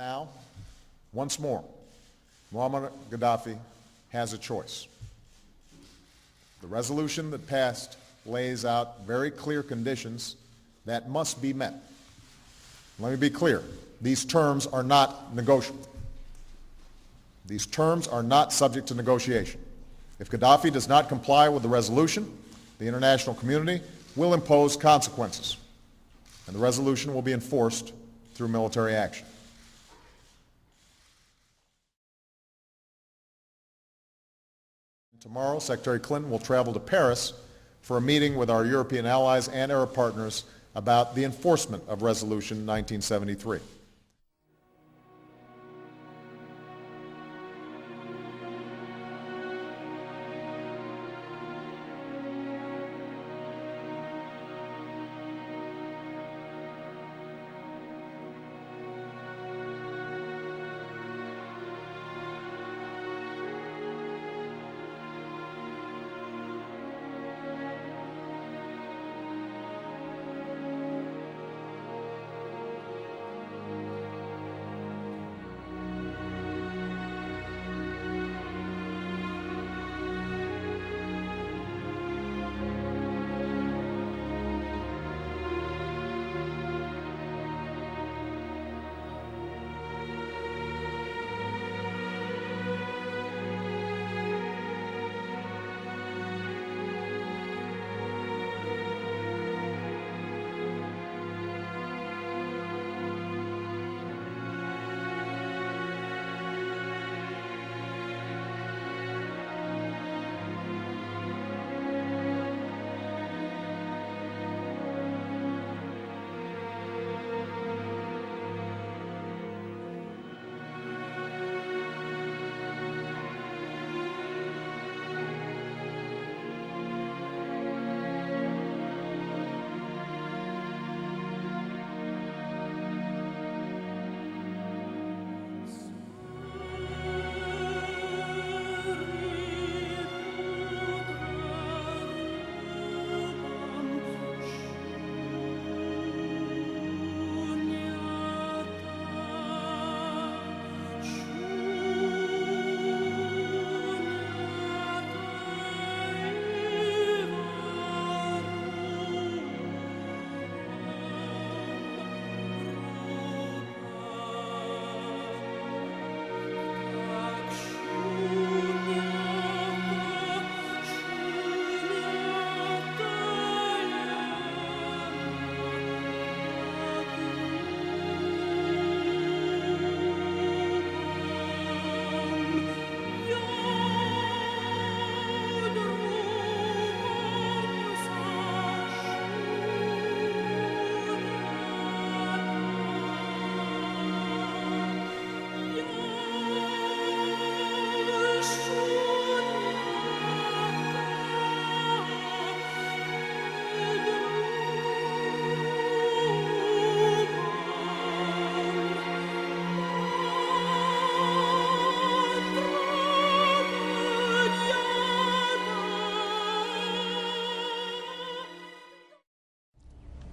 Now, once more, Muammar Gaddafi has a choice. The resolution that passed lays out very clear conditions that must be met. Let me be clear. These terms are not negotiable. These terms are not subject to negotiation. If Gaddafi does not comply with the resolution, the international community will impose consequences, and the resolution will be enforced through military action. Tomorrow, Secretary Clinton will travel to Paris for a meeting with our European allies and Arab partners about the enforcement of Resolution 1973.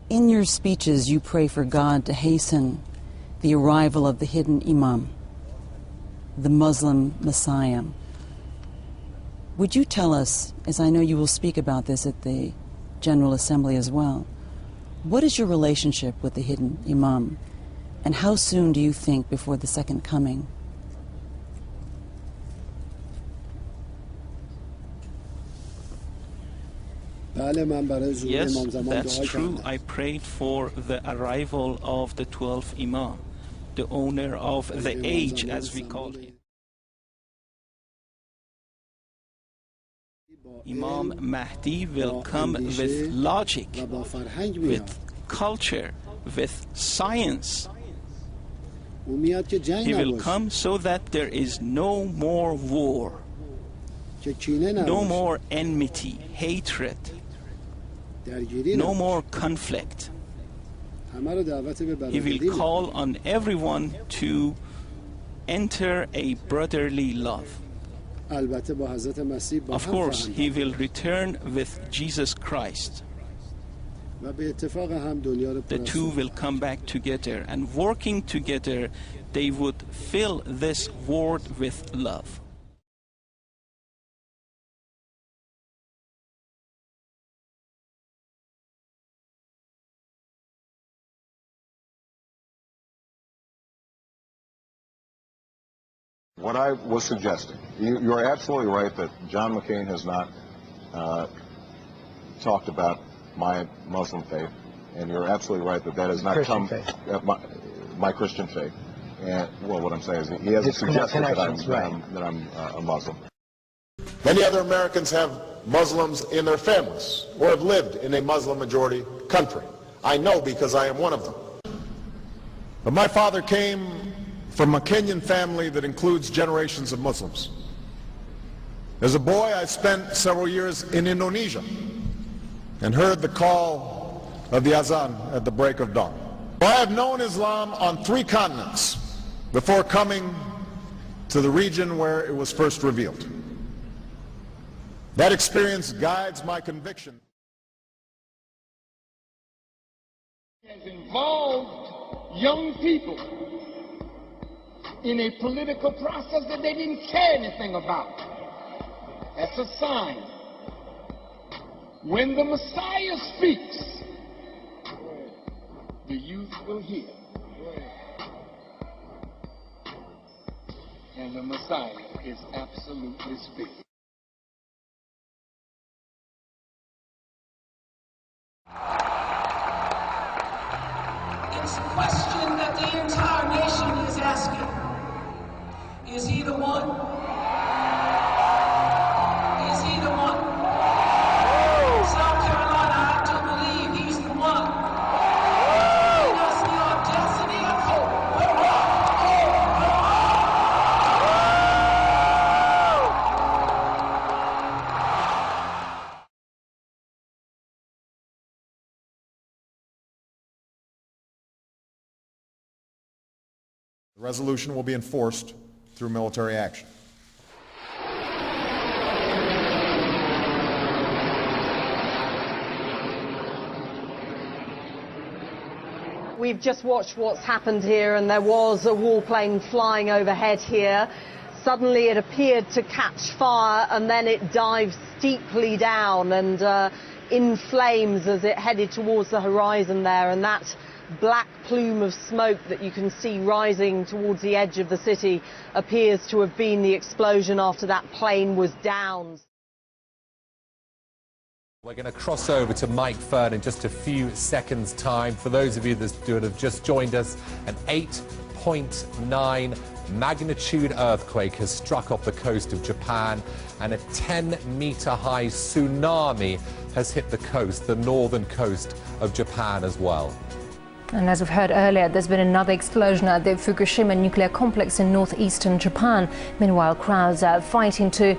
In your speeches, you pray for God to hasten the arrival of the hidden Imam, the Muslim Messiah. Would you tell us, as I know you will speak about this at the General Assembly as well, what is your relationship with the hidden Imam, and how soon do you think before the second coming? Yes, that's true. I prayed for the arrival of the 12th Imam, the owner of the age, as we call it. Imam Mahdi will come with logic, with culture, with science. He will come so that there is no more war, no more enmity, hatred, no more conflict. He will call on everyone to enter a brotherly love. Of course, he will return with Jesus Christ. the two will come back together, and working together, they would fill this world with love. What I was suggesting, you're absolutely right that John McCain has not talked about my Muslim faith, and you're absolutely right that that has not Christian come faith. My Christian faith. And well, what I'm saying is he hasn't suggested that I'm a Muslim. Many other Americans have Muslims in their families or have lived in a Muslim-majority country. I know because I am one of them. But my father came from a Kenyan family that includes generations of Muslims. As a boy, I spent several years in Indonesia and heard the call of the azan at the break of dawn. I have known Islam on 3 continents before coming to the region where it was first revealed. That experience guides my conviction. Has involved young people in a political process that they didn't care anything about. That's a sign. When the Messiah speaks, the youth will hear. And the Messiah is absolutely speaking. It's a question that the entire nation is asking. Is he the one? Is he the one? South Carolina, I do believe he's the one. Bring us your destiny of hope. The resolution will be enforced through military action. We've just watched what's happened here, and there was a warplane flying overhead here. Suddenly it appeared to catch fire, and then it dived steeply down and in flames as it headed towards the horizon there, and that black plume of smoke that you can see rising towards the edge of the city appears to have been the explosion after that plane was down. We're going to cross over to Mike Fern in just a few seconds' time. For those of you that have just joined us, an 8.9 magnitude earthquake has struck off the coast of Japan, and a 10-meter high tsunami has hit the coast, the northern coast of Japan as well. And as we've heard earlier, there's been another explosion at the Fukushima nuclear complex in northeastern Japan. Meanwhile, crews are fighting to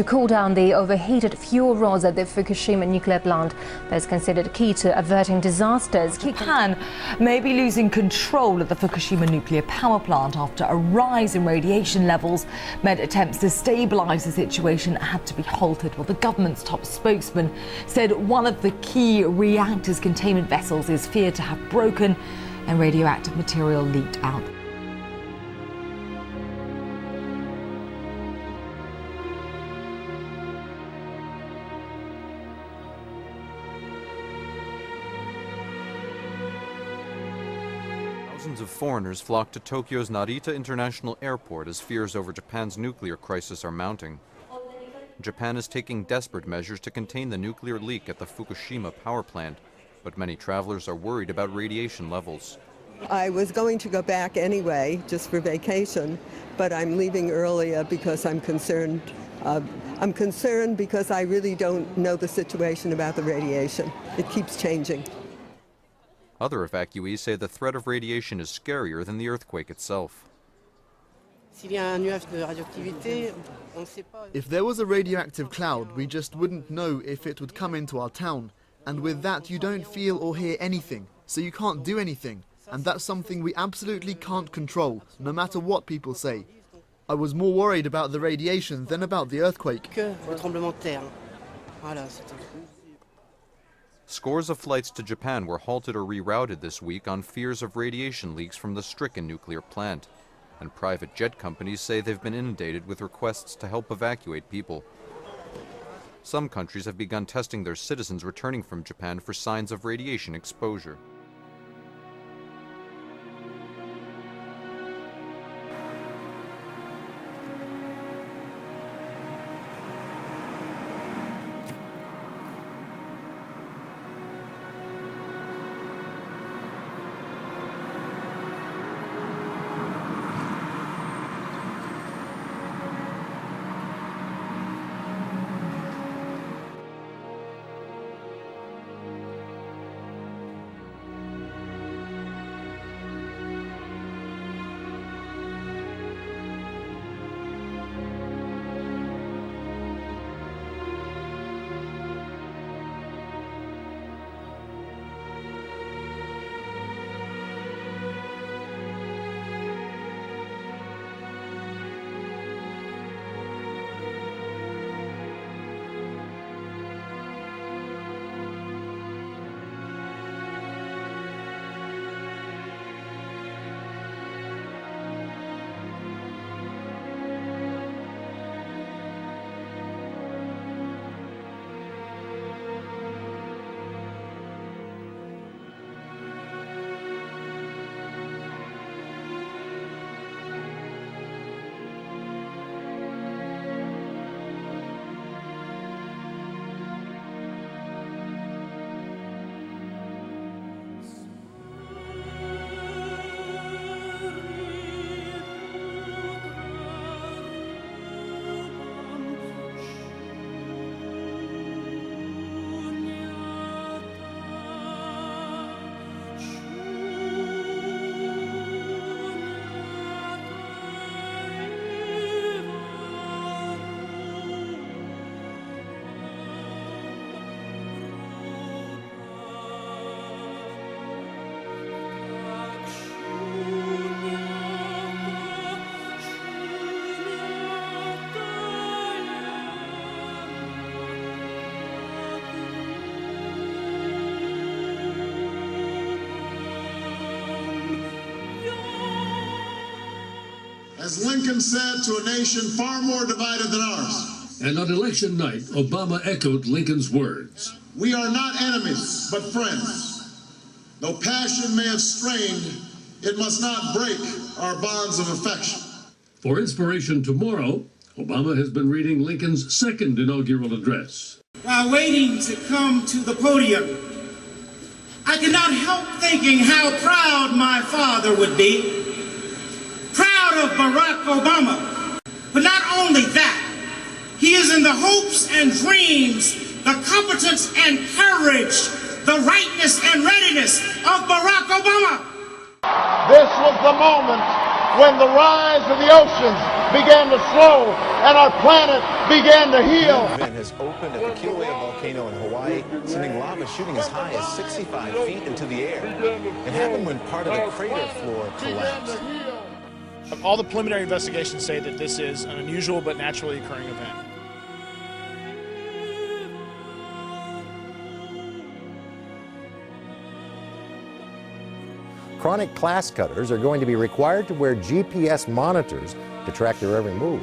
cool down the overheated fuel rods at the Fukushima nuclear plant. That's considered key to averting disasters. Japan may be losing control of the Fukushima nuclear power plant after a rise in radiation levels meant attempts to stabilise the situation had to be halted. Well, the government's top spokesman said one of the key reactor's containment vessels is feared to have broken and radioactive material leaked out. Thousands of foreigners flock to Tokyo's Narita International Airport as fears over Japan's nuclear crisis are mounting. Japan is taking desperate measures to contain the nuclear leak at the Fukushima power plant, but many travelers are worried about radiation levels. I was going to go back anyway, just for vacation, but I'm leaving earlier because I'm concerned. I'm concerned because I really don't know the situation about the radiation. It keeps changing. Other evacuees say the threat of radiation is scarier than the earthquake itself. If there was a radioactive cloud, we just wouldn't know if it would come into our town. And with that, you don't feel or hear anything, so you can't do anything. And that's something we absolutely can't control, no matter what people say. I was more worried about the radiation than about the earthquake. Scores of flights to Japan were halted or rerouted this week on fears of radiation leaks from the stricken nuclear plant. And private jet companies say they've been inundated with requests to help evacuate people. Some countries have begun testing their citizens returning from Japan for signs of radiation exposure. As Lincoln said to a nation far more divided than ours. And on election night, Obama echoed Lincoln's words. We are not enemies, but friends. Though passion may have strained, it must not break our bonds of affection. For inspiration tomorrow, Obama has been reading Lincoln's second inaugural address. While waiting to come to the podium, I cannot help thinking how proud my father would be. Proud of Barack Obama. But not only that, he is in the hopes and dreams, the competence and courage, the rightness and readiness of Barack Obama. This was the moment when the rise of the oceans began to slow and our planet began to heal. The event has opened at the Kilauea volcano in Hawaii, sending lava shooting as high as 65 feet into the air. It happened when part of the crater floor collapsed. All the preliminary investigations say that this is an unusual but naturally occurring event. Chronic class cutters are going to be required to wear GPS monitors to track their every move.